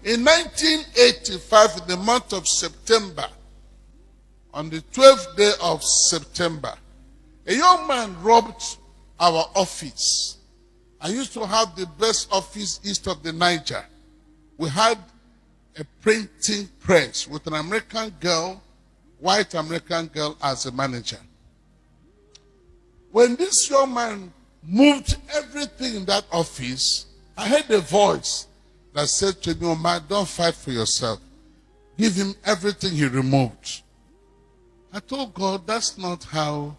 In 1985, in the month of September, on the 12th day of September, a young man robbed our office. I used to have the best office east of the Niger. We had a printing press with an American girl, white American girl, as a manager. When this young man moved everything in that office, I heard a voice that said to me, "Omar, don't fight for yourself. Give him everything he removed." I told God, that's not how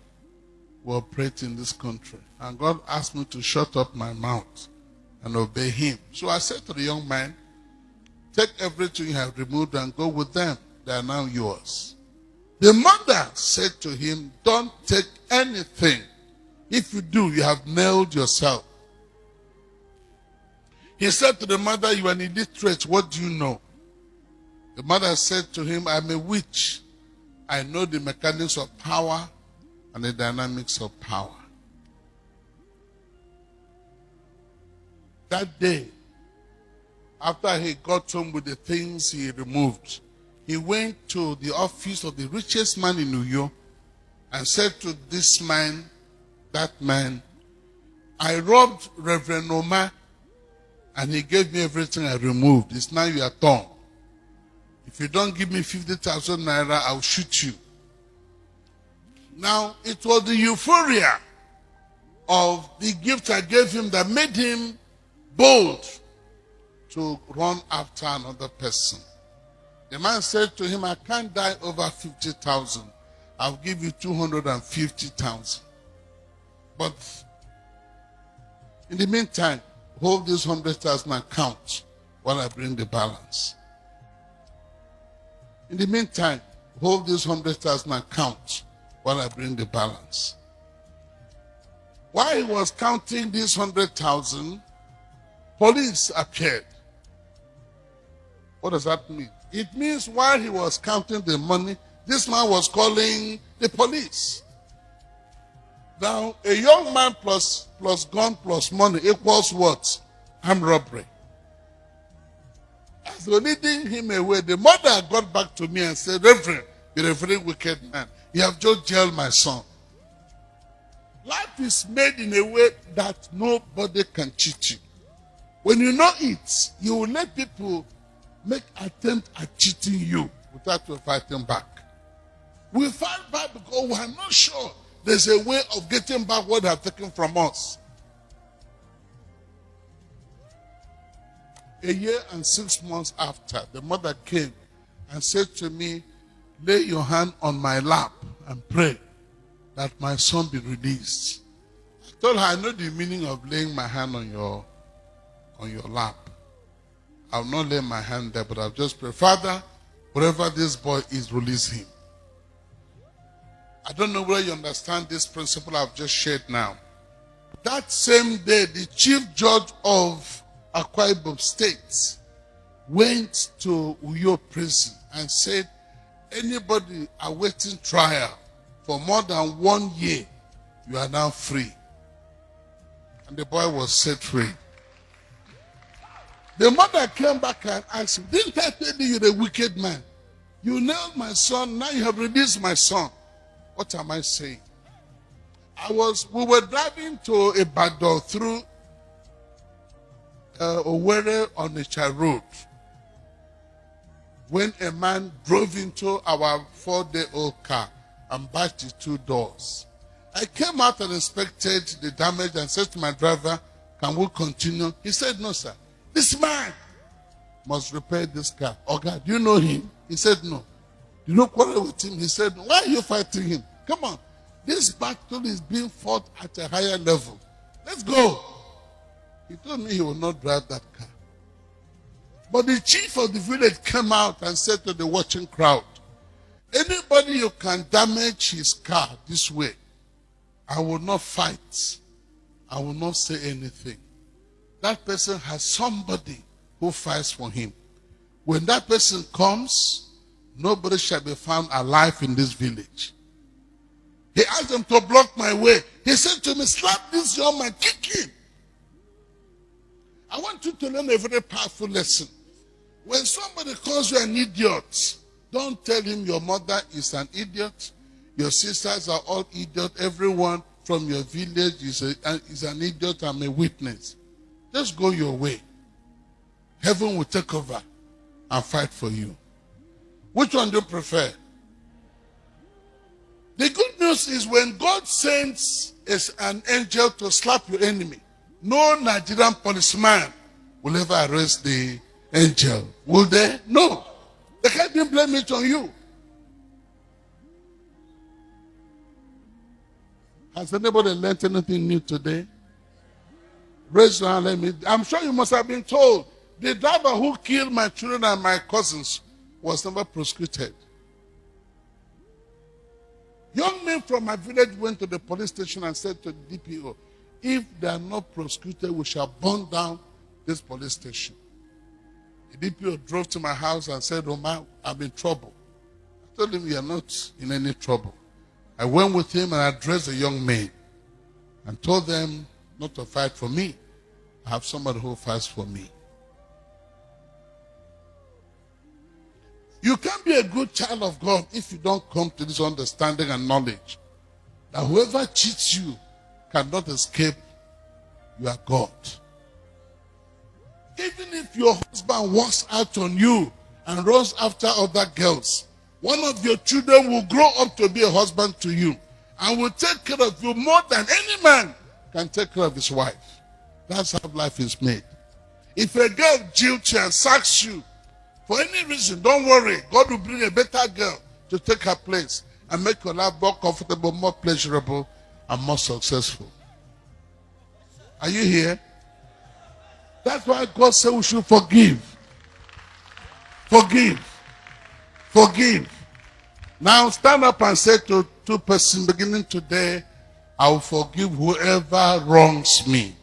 we operate in this country. And God asked me to shut up my mouth and obey him. So I said to the young man, take everything you have removed and go with them. They are now yours. The mother said to him, don't take anything. If you do, you have nailed yourself. He said to the mother, you are an illiterate. What do you know? The mother said to him, I'm a witch. I know the mechanics of power and the dynamics of power. That day, after he got home with the things he removed, he went to the office of the richest man in New York and said to this man, that man, I robbed Rev Uma and he gave me everything I removed. It's now your turn. If you don't give me 50,000 naira, I'll shoot you. Now, it was the euphoria of the gift I gave him that made him bold to run after another person. The man said to him, I can't die over 50,000. I'll give you 250,000. But in the meantime, hold this 100,000 and count while I bring the balance. In the meantime, hold this 100,000 and count while I bring the balance. While he was counting this 100,000, police appeared. What does that mean? It means while he was counting the money, this man was calling the police. Now, a young man plus gun plus money equals what? Armed robbery. As they were leading him away, the mother got back to me and said, Reverend, you're a very wicked man. You have just jailed my son. Life is made in a way that nobody can cheat you. When you know it, you will let people make attempt at cheating you without you fighting back. We fight back because we are not sure there's a way of getting back what they have taken from us. A year and 6 months after, the mother came and said to me, lay your hand on my lap and pray that my son be released. I told her, I know the meaning of laying my hand on your lap. I'll not lay my hand there, but I'll just pray, Father, wherever this boy is, release him. I don't know whether you understand this principle I've just shared now. That same day, the chief judge of r0bbed State went to Uyo prison and said, anybody awaiting trial for more than 1 year, you are now free. And the boy was set free. The mother came back and asked him, didn't I tell you you're a wicked man? You nailed my son, now you have released my son. What am I saying? We were driving to Ibadan through Owerri on a road when a man drove into our 4-day-old car and bashed the 2 doors. I came out and inspected the damage and said to my driver, can we continue? He said, no, sir. This man must repair this car. Oh God, do you know him? He said, no. You know quarrel with him? He said, why are you fighting him? Come on. This battle is being fought at a higher level. Let's go. He told me he will not drive that car. But the chief of the village came out and said to the watching crowd, anybody you can damage his car this way, I will not fight. I will not say anything. That person has somebody who fights for him. When that person comes, nobody shall be found alive in this village. He asked them to block my way. He said to me, slap this young man, kick him. I want you to learn a very powerful lesson. When somebody calls you an idiot, don't tell him your mother is an idiot, your sisters are all idiots, everyone from your village is an idiot. I'm a witness. Just go your way. Heaven will take over and fight for you. Which one do you prefer? The good news is when God sends an angel to slap your enemy, no Nigerian policeman will ever arrest the angel. Will they? No. They can't even blame it on you. Has anybody learned anything new today? Raise your hand, let me. I'm sure you must have been told. The driver who killed my children and my cousins was never prosecuted. Young men from my village went to the police station and said to the DPO, if they are not prosecuted, we shall burn down this police station. The DPO drove to my house and said, Oma, I'm in trouble. I told him, you are not in any trouble. I went with him and addressed the young men and told them not to fight for me. I have somebody who fights for me. You can't be a good child of God if you don't come to this understanding and knowledge that whoever cheats you cannot escape your God. Even if your husband walks out on you and runs after other girls, one of your children will grow up to be a husband to you and will take care of you more than any man can take care of his wife. That's how life is made. If a girl jilts you and sacks you, for any reason, don't worry. God will bring a better girl to take her place and make your life more comfortable, more pleasurable, and more successful. Are you here? That's why God said we should forgive. Forgive. Forgive. Now stand up and say to two persons beginning today, I will forgive whoever wrongs me.